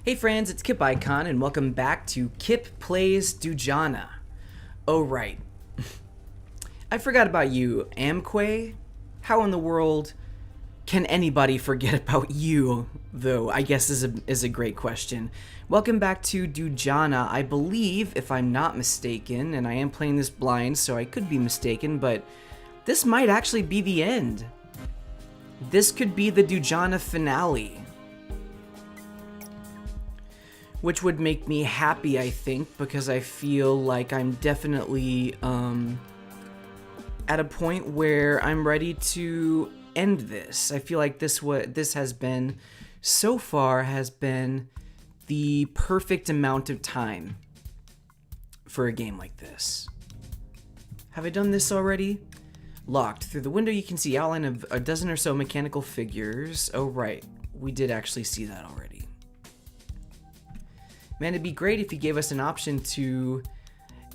Hey friends, it's Kip Icon, and welcome back to Kip Plays Dujanah. Oh right, I forgot about you, Amquay. How in the world can anybody forget about you, though, I guess is a great question. Welcome back to Dujanah. I believe, if I'm not mistaken, and I am playing this blind, so I could be mistaken, but this might actually be the end. This could be the Dujanah finale. Which would make me happy, I think, because I feel like I'm definitely at a point where I'm ready to end this. I feel like this has been, so far, has been the perfect amount of time for a game like this. Have I done this already? Locked. Through the window you can see outline of a dozen or so mechanical figures. Oh right, we did actually see that already. Man, it'd be great if you gave us an option to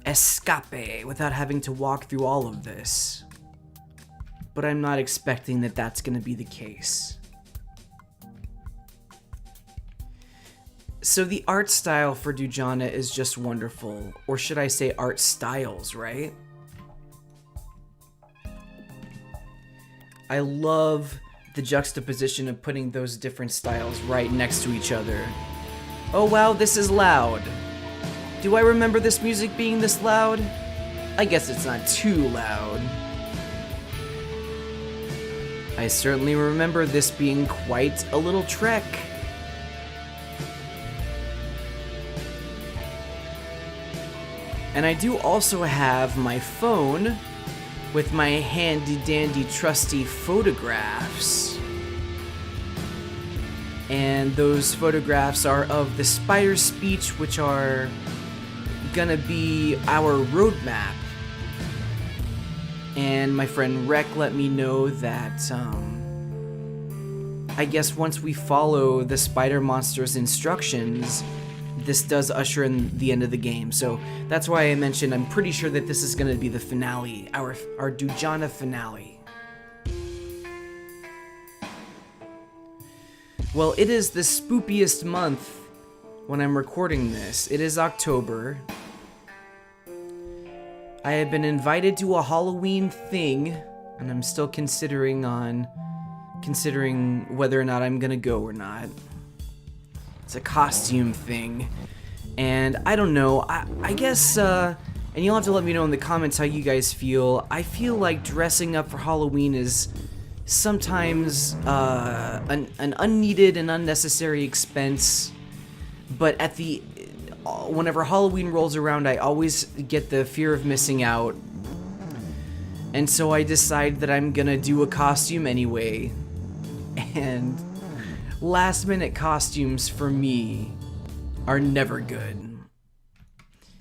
escape without having to walk through all of this. But I'm not expecting that that's going to be the case. So the art style for Dujanah is just wonderful. Or should I say art styles, right? I love the juxtaposition of putting those different styles right next to each other. Oh wow, this is loud. Do I remember this music being this loud? I guess it's not too loud. I certainly remember this being quite a little trek. And I do also have my phone with my handy dandy trusty photographs. And those photographs are of the spider speech, which are gonna be our roadmap. And my friend Rec let me know that, I guess once we follow the spider monster's instructions, this does usher in the end of the game. So that's why I mentioned I'm pretty sure that this is gonna be the finale, our Dujanah finale. Well, it is the spookiest month when I'm recording this. It is October. I have been invited to a Halloween thing, and I'm still considering whether or not I'm gonna go or not. It's a costume thing, and I don't know. I guess, and you'll have to let me know in the comments how you guys feel. I feel like dressing up for Halloween is sometimes an unneeded and unnecessary expense, but whenever Halloween rolls around, I always get the fear of missing out, and so I decide that I'm gonna do a costume anyway. And last minute costumes for me are never good.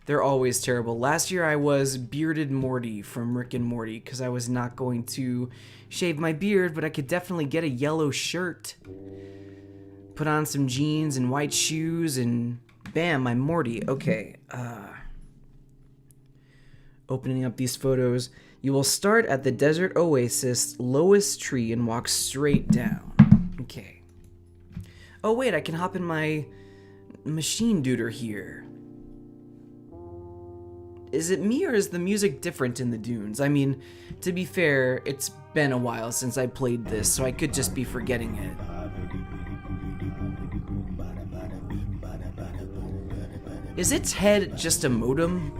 They're always terrible. Last year I was Bearded Morty from Rick and Morty because I was not going to shave my beard, but I could definitely get a yellow shirt, put on some jeans and white shoes, and bam, I'm Morty. Okay, opening up these photos. You will start at the desert oasis lowest tree and walk straight down. Okay. Oh wait, I can hop in my machine duder here. Is it me or is the music different in the dunes? I mean, to be fair, it's been a while since I played this, so I could just be forgetting it. Is its head just a modem?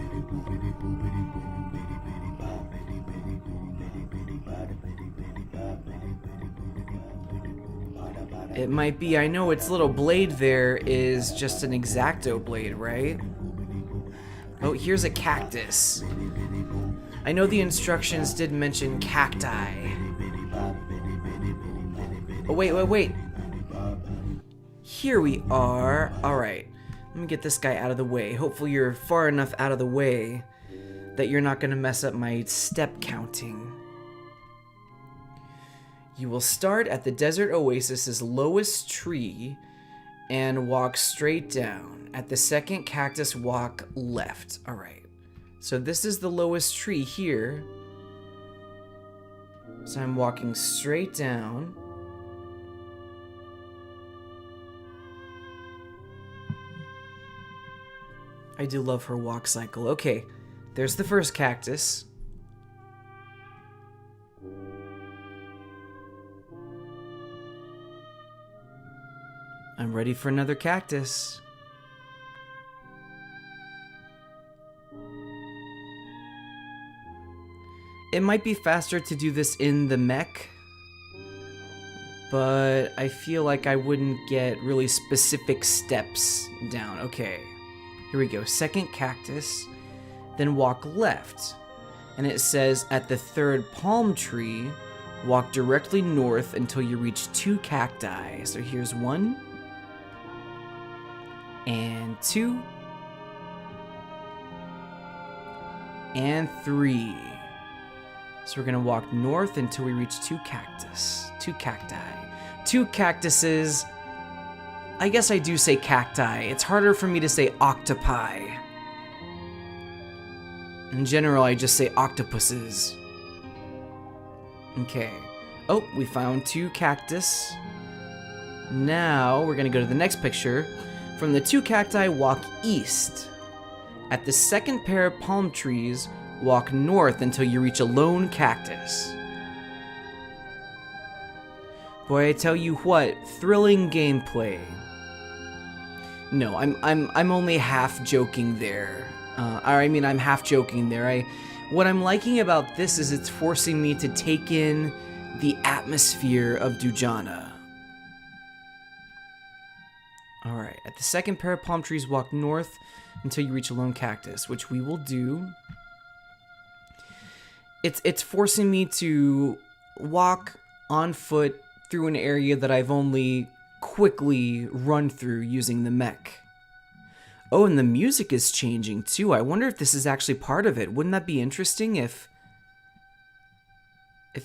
It might be. I know its little blade there is just an X-Acto blade, right? Oh, here's a cactus. I know the instructions did mention cacti. Oh, wait. Here we are. Alright. Let me get this guy out of the way. Hopefully you're far enough out of the way that you're not going to mess up my step counting. You will start at the desert oasis's lowest tree and walk straight down. At the second cactus, walk left. Alright. So this is the lowest tree here. So I'm walking straight down. I do love her walk cycle. Okay, there's the first cactus. I'm ready for another cactus. It might be faster to do this in the mech, but I feel like I wouldn't get really specific steps down. Okay, here we go. Second cactus, then walk left. And it says at the third palm tree, walk directly north until you reach 2 cacti. So here's 1, and 2, and 3. So we're gonna walk north until we reach 2 cacti. 2 cactuses. I guess I do say cacti. It's harder for me to say octopi. In general, I just say octopuses. Okay. Oh, we found 2 cactus. Now we're gonna go to the next picture. From the 2 cacti, walk east. At the second pair of palm trees, walk north until you reach a lone cactus. Boy, I tell you what, thrilling gameplay. No, I'm only half joking there. I'm half joking there. What I'm liking about this is it's forcing me to take in the atmosphere of Dujanah. Alright, at the second pair of palm trees, walk north until you reach a lone cactus, which we will do. It's forcing me to walk on foot through an area that I've only quickly run through using the mech. Oh, and the music is changing too. I wonder if this is actually part of it. Wouldn't that be interesting if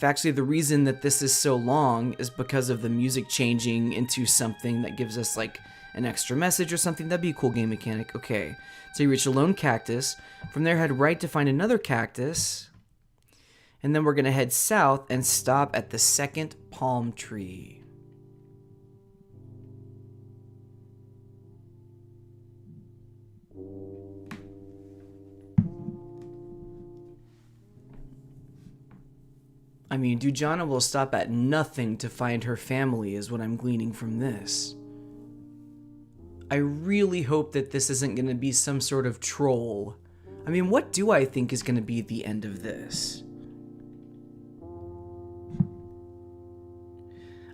actually the reason that this is so long is because of the music changing into something that gives us like an extra message or something? That'd be a cool game mechanic. Okay, so you reach a lone cactus. From there, head right to find another cactus. And then we're going to head south and stop at the second palm tree. I mean, Dujanah will stop at nothing to find her family, is what I'm gleaning from this. I really hope that this isn't going to be some sort of troll. I mean, what do I think is going to be the end of this?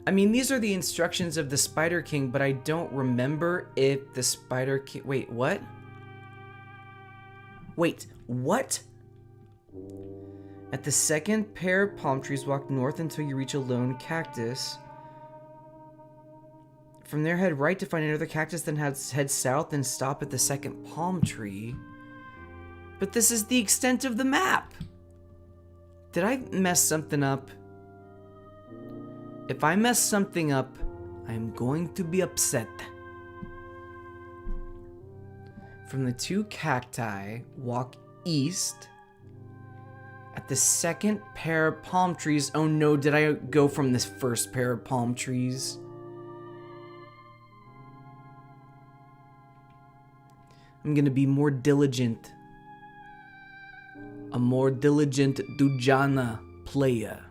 I mean, these are the instructions of the Spider King, but I don't remember if the Spider King... Wait, what? Wait, what? At the second pair of palm trees, walk north until you reach a lone cactus. From there, head right to find another cactus, then head south and stop at the second palm tree. But this is the extent of the map. Did I mess something up? If I mess something up, I'm going to be upset. From the 2 cacti, walk east. At the second pair of palm trees... Oh no, did I go from this first pair of palm trees? I'm gonna be more diligent. A more diligent Dujanah player.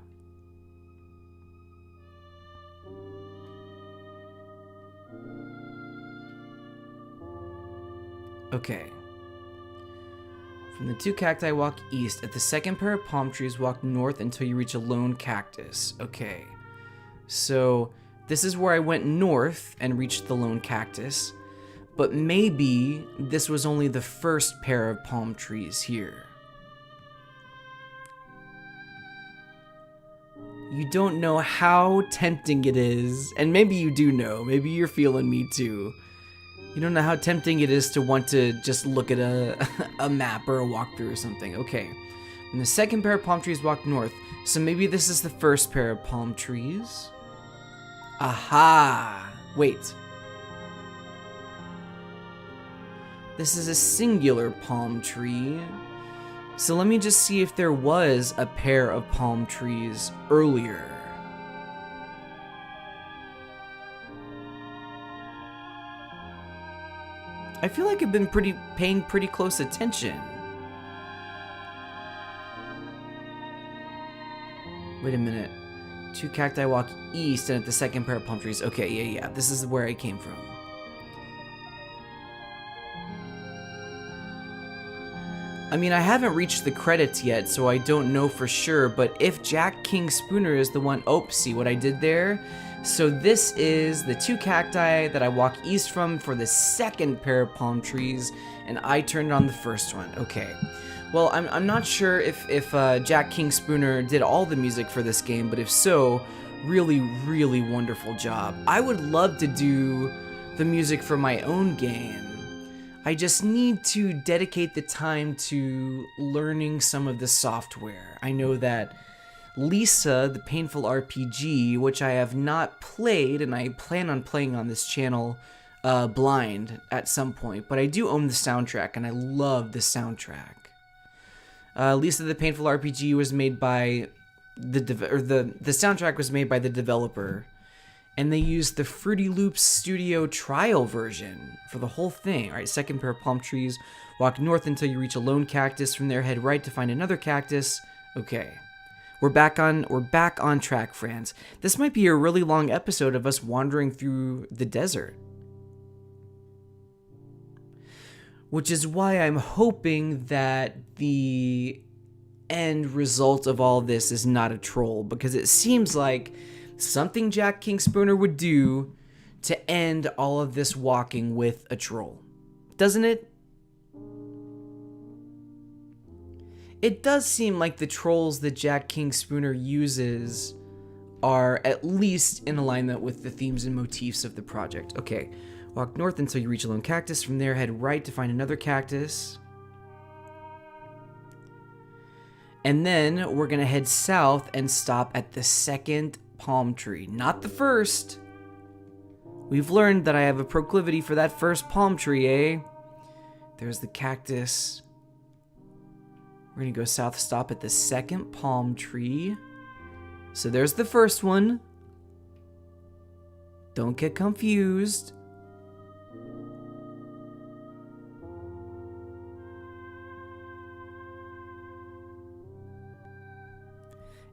Okay. From the 2 cacti, walk east. At the second pair of palm trees, walk north until you reach a lone cactus. Okay. So, this is where I went north and reached the lone cactus. But maybe this was only the first pair of palm trees here. You don't know how tempting it is, and maybe you do know, maybe you're feeling me too. You don't know how tempting it is to want to just look at a map or a walkthrough or something. Okay, and the second pair of palm trees walk north, so maybe this is the first pair of palm trees. Aha! Wait. This is a singular palm tree. So let me just see if there was a pair of palm trees earlier. I feel like I've been paying pretty close attention. Wait a minute. 2 cacti walk east and at the second pair of palm trees. Okay, yeah. This is where I came from. I mean, I haven't reached the credits yet, so I don't know for sure, but if Jack King Spooner is the one... Oh, see what I did there? So this is the 2 cacti that I walk east from for the second pair of palm trees, and I turned on the first one. Okay. Well, I'm not sure if Jack King Spooner did all the music for this game, but if so, really, really wonderful job. I would love to do the music for my own game. I just need to dedicate the time to learning some of the software. I know that Lisa, the Painful RPG, which I have not played, and I plan on playing on this channel blind at some point, but I do own the soundtrack, and I love the soundtrack. Lisa, the Painful RPG was made by the soundtrack was made by the developer, and they used the Fruity Loops Studio trial version for the whole thing. All right, second pair of palm trees. Walk north until you reach a lone cactus. From there, head right to find another cactus. Okay, we're back on track, friends. This might be a really long episode of us wandering through the desert, which is why I'm hoping that the end result of all this is not a troll, because it seems like something Jack King Spooner would do to end all of this walking with a troll. Doesn't it? It does seem like the trolls that Jack King Spooner uses are at least in alignment with the themes and motifs of the project. Okay, walk north until you reach a lone cactus. From there, head right to find another cactus. And then we're going to head south and stop at the second palm tree, not the first. We've learned that I have a proclivity for that first palm tree, eh? There's the cactus. We're gonna go south, stop at the second palm tree. So there's the first one. Don't get confused.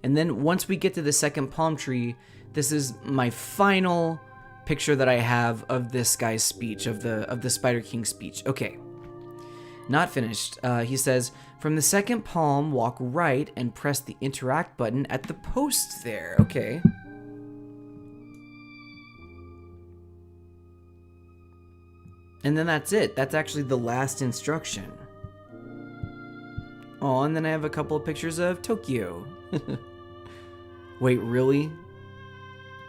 And then once we get to the second palm tree, this is my final picture that I have of this guy's speech, of the Spider King's speech. Okay, not finished. He says, from the second palm, walk right and press the interact button at the post there. Okay. And then that's it. That's actually the last instruction. Oh, and then I have a couple of pictures of Tokyo. Wait, really?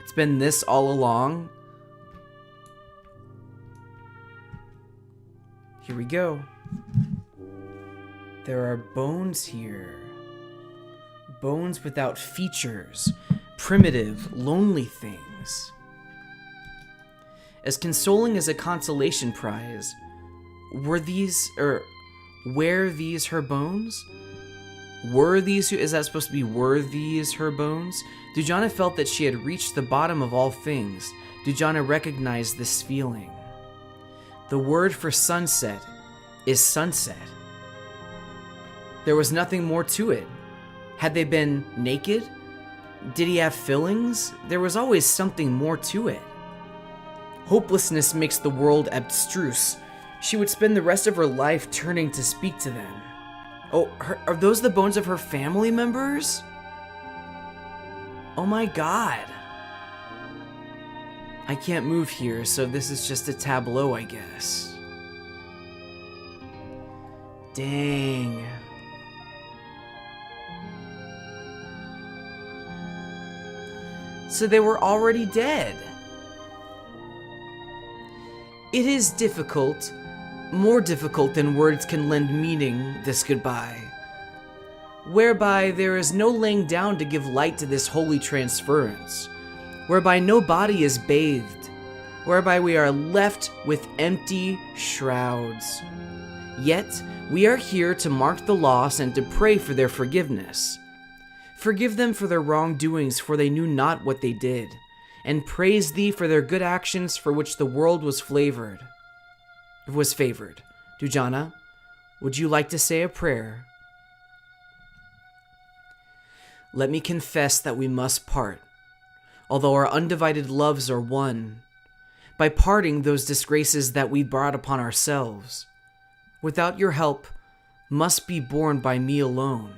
It's been this all along? Here we go. There are bones here. Bones without features. Primitive, lonely things. As consoling as a consolation prize, were these her bones? Is that supposed to be were these her bones? Dujanah felt that she had reached the bottom of all things. Dujanah recognized this feeling. The word for sunset is sunset. There was nothing more to it. Had they been naked? Did he have fillings? There was always something more to it. Hopelessness makes the world abstruse. She would spend the rest of her life turning to speak to them. Oh, are those the bones of her family members? Oh my god. I can't move here, so this is just a tableau, I guess. Dang. So they were already dead. It is difficult, more difficult than words can lend meaning, this goodbye, whereby there is no laying down to give light to this holy transference, whereby no body is bathed, whereby we are left with empty shrouds. Yet, We are here to mark the loss and to pray for their forgiveness. Forgive them for their wrongdoings, for they knew not what they did, and praise thee for their good actions for which the world was favored. Dujanah, would you like to say a prayer? Let me confess that we must part, although our undivided loves are one, by parting those disgraces that we brought upon ourselves. Without your help, must be borne by me alone.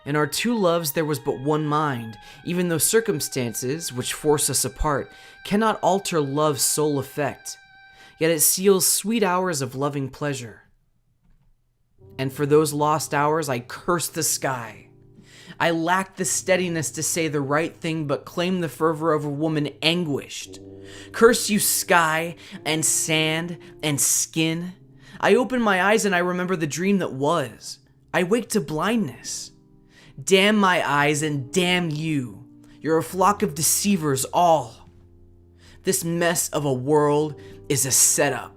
In our two loves there was but one mind, even though circumstances, which force us apart, cannot alter love's sole effect, yet it seals sweet hours of loving pleasure. And for those lost hours I curse the sky. I lack the steadiness to say the right thing, but claim the fervor of a woman anguished. Curse you, sky, and sand, and skin. I open my eyes and I remember the dream that was. I wake to blindness. Damn my eyes and damn you. You're a flock of deceivers all. This mess of a world is a setup.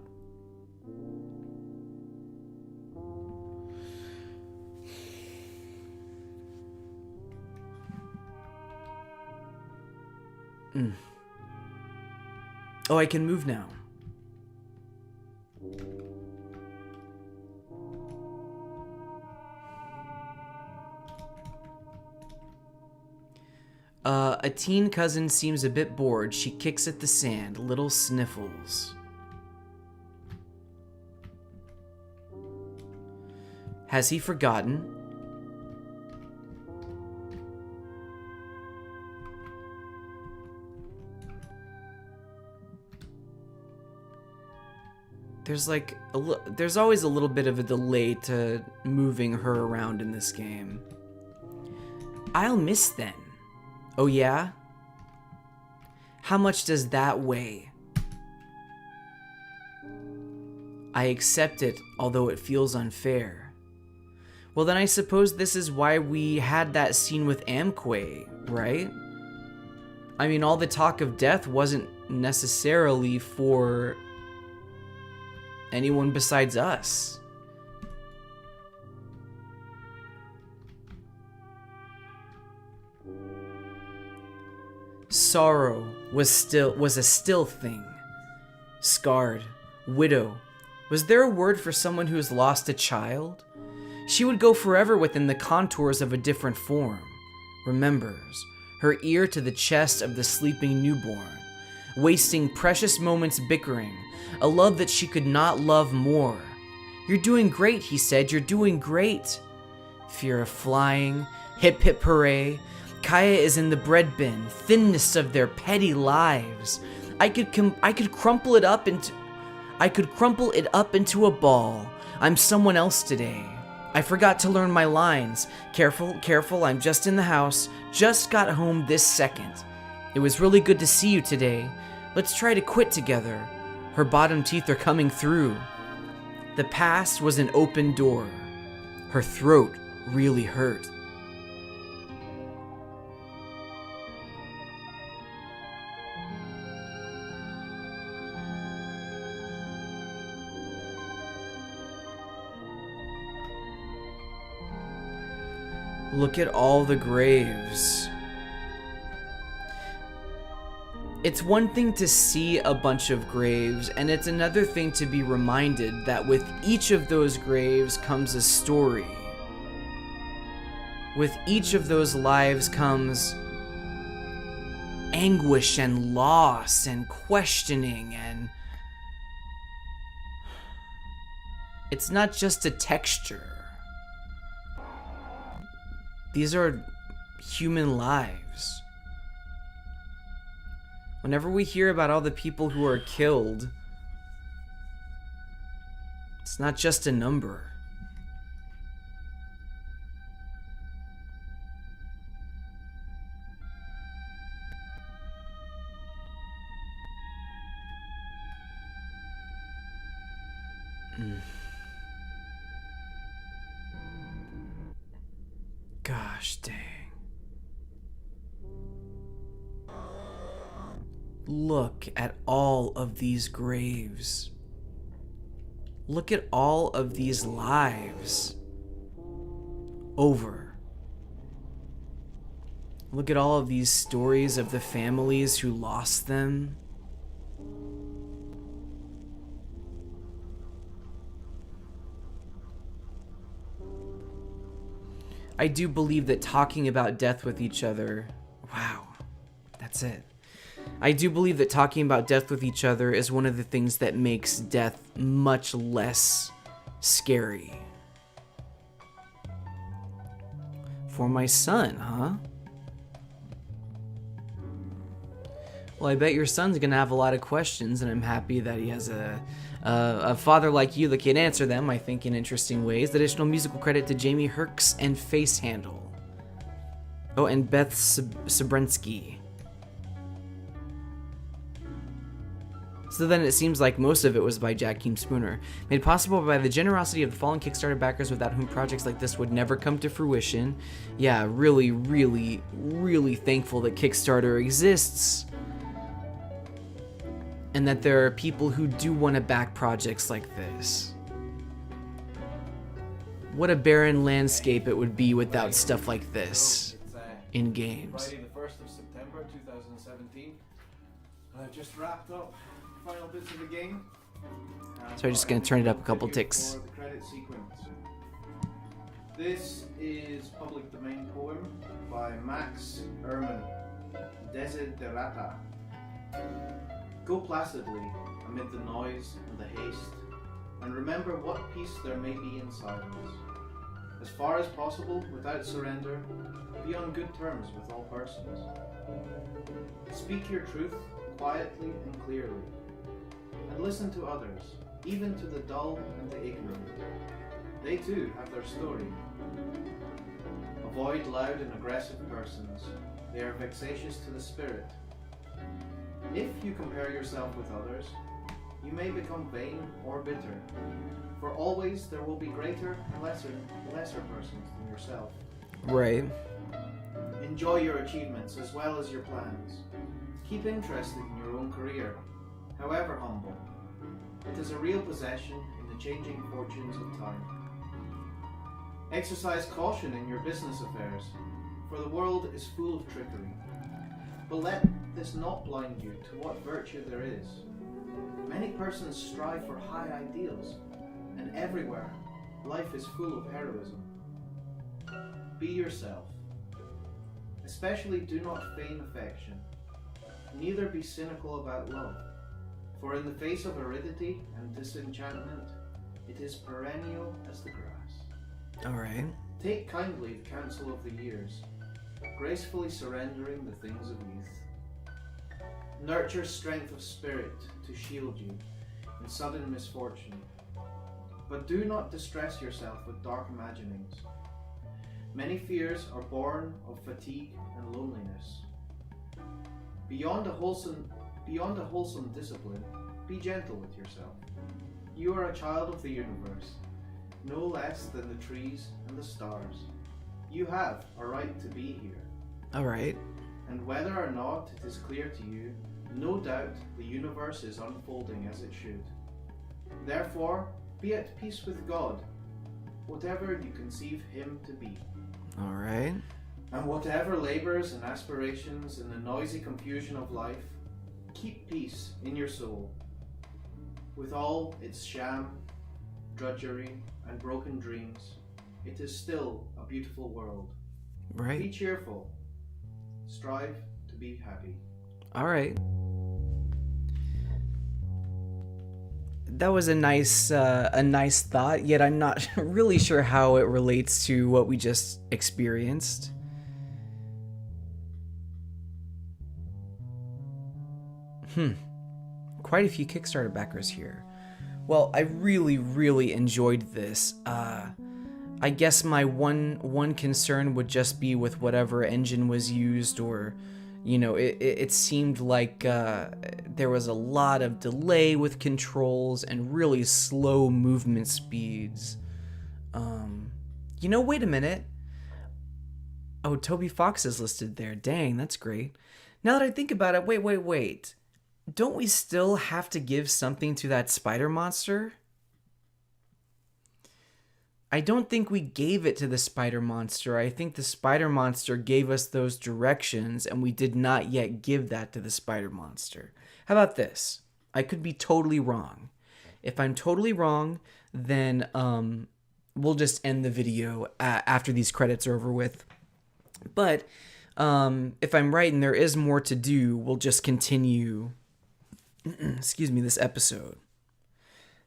Oh, I can move now. A teen cousin seems a bit bored. She kicks at the sand, little sniffles. Has he forgotten? There's always a little bit of a delay to moving her around in this game. I'll miss then. Oh yeah? How much does that weigh? I accept it, although it feels unfair. Well, then I suppose this is why we had that scene with Amquay, right? I mean, all the talk of death wasn't necessarily for anyone besides us. Sorrow was a still thing. Scarred, widow. Was there a word for someone who has lost a child? She would go forever within the contours of a different form. Remembers, her ear to the chest of the sleeping newborn, wasting precious moments bickering, a love that she could not love more. You're doing great, he said, you're doing great. Fear of flying, hip hip hooray. Kaya is in the bread bin, thinness of their petty lives. I could crumple it up into a ball. I'm someone else today. I forgot to learn my lines. Careful, careful, I'm just in the house. Just got home this second. It was really good to see you today. Let's try to quit together. Her bottom teeth are coming through. The past was an open door. Her throat really hurt. Look at all the graves. It's one thing to see a bunch of graves, and it's another thing to be reminded that with each of those graves comes a story. With each of those lives comes anguish and loss and questioning, and it's not just a texture. These are human lives. Whenever we hear about all the people who are killed, it's not just a number. Gosh dang. Look at all of these graves. Look at all of these lives over. Look at all of these stories of the families who lost them. I do believe that talking about death with each other, wow, that's it. I do believe that talking about death with each other is one of the things that makes death much less scary. For my son, huh? Well, I bet your son's gonna have a lot of questions, and I'm happy that he has a father like you that can answer them, I think, in interesting ways. Additional musical credit to Jamie Herks and Face Handle. Oh, and Beth Sabrensky. So then it seems like most of it was by Jakeem Spooner. Made possible by the generosity of the fallen Kickstarter backers, without whom projects like this would never come to fruition. Yeah, really, really, really thankful that Kickstarter exists. And that there are people who do want to back projects like this. What a barren landscape it would be without stuff like this in games. Friday the 1st of September 2017. I've just wrapped up final bits of the game. So I'm just going to turn it up a couple ticks. For the credit sequence. This is public domain poem by Max Ehrman, Desiderata. Go placidly amid the noise and the haste, and remember what peace there may be in silence. As far as possible, without surrender, be on good terms with all persons. Speak your truth quietly and clearly, and listen to others, even to the dull and the ignorant. They too have their story. Avoid loud and aggressive persons. They are vexatious to the spirit. If you compare yourself with others, you may become vain or bitter, for always there will be greater and lesser persons than yourself. Right. Enjoy your achievements as well as your plans. Keep interested in your own career, however humble. It is a real possession in the changing fortunes of time. Exercise caution in your business affairs, for the world is full of trickery. But let this not blind you to what virtue there is. Many persons strive for high ideals, and everywhere life is full of heroism. Be yourself. Especially do not feign affection. Neither be cynical about love, for in the face of aridity and disenchantment, it is perennial as the grass. Alright. Take kindly the counsel of the years, gracefully surrendering the things of youth. Nurture strength of spirit to shield you in sudden misfortune, but do not distress yourself with dark imaginings. Many fears are born of fatigue and loneliness. Beyond a wholesome discipline, be gentle with yourself. You are a child of the universe, no less than the trees and the stars. You have a right to be here. Alright. And whether or not it is clear to you, no doubt the universe is unfolding as it should. Therefore, be at peace with God, whatever you conceive Him to be. Alright. And whatever labors and aspirations in the noisy confusion of life, keep peace in your soul. With all its sham, drudgery, and broken dreams, it is still a beautiful world. Right. Be cheerful. Strive to be happy. Alright. That was a nice thought, yet I'm not really sure how it relates to what we just experienced. Quite a few Kickstarter backers here. Well, I really, really enjoyed this. I guess my one concern would just be with whatever engine was used, or, you know, it seemed like there was a lot of delay with controls and really slow movement speeds. You know, wait a minute. Oh, Toby Fox is listed there. Dang, that's great. Now that I think about it, wait. Don't we still have to give something to that spider monster? I don't think we gave it to the spider monster. I think the spider monster gave us those directions, and we did not yet give that to the spider monster. How about this? I could be totally wrong. If I'm totally wrong, then we'll just end the video after these credits are over with. But if I'm right and there is more to do, we'll just continue, excuse me, this episode.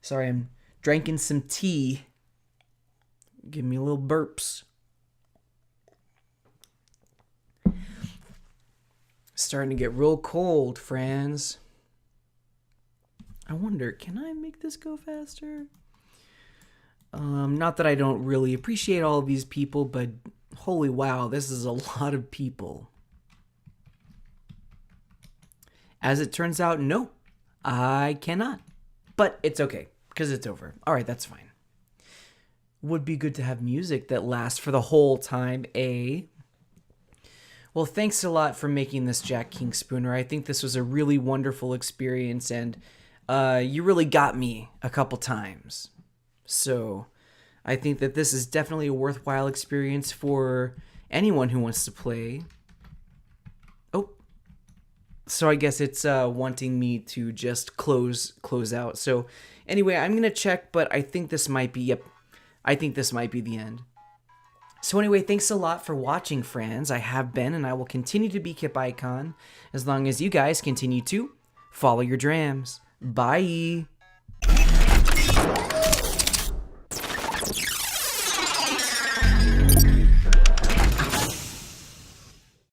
Sorry, I'm drinking some tea. Give me a little burps. Starting to get real cold, friends. I wonder, can I make this go faster? Not that I don't really appreciate all of these people, but holy wow, this is a lot of people. As it turns out, no, I cannot. But it's okay, because it's over. All right, that's fine. Would be good to have music that lasts for the whole time, eh? Well, thanks a lot for making this, Jack King Spooner. I think this was a really wonderful experience, and you really got me a couple times. So I think that this is definitely a worthwhile experience for anyone who wants to play. Oh, so I guess it's wanting me to just close out. So anyway, I'm gonna check, but I think this might be, yep, I think this might be the end. So anyway, thanks a lot for watching, friends. I have been, and I will continue to be Kip Icon as long as you guys continue to follow your drams. Bye.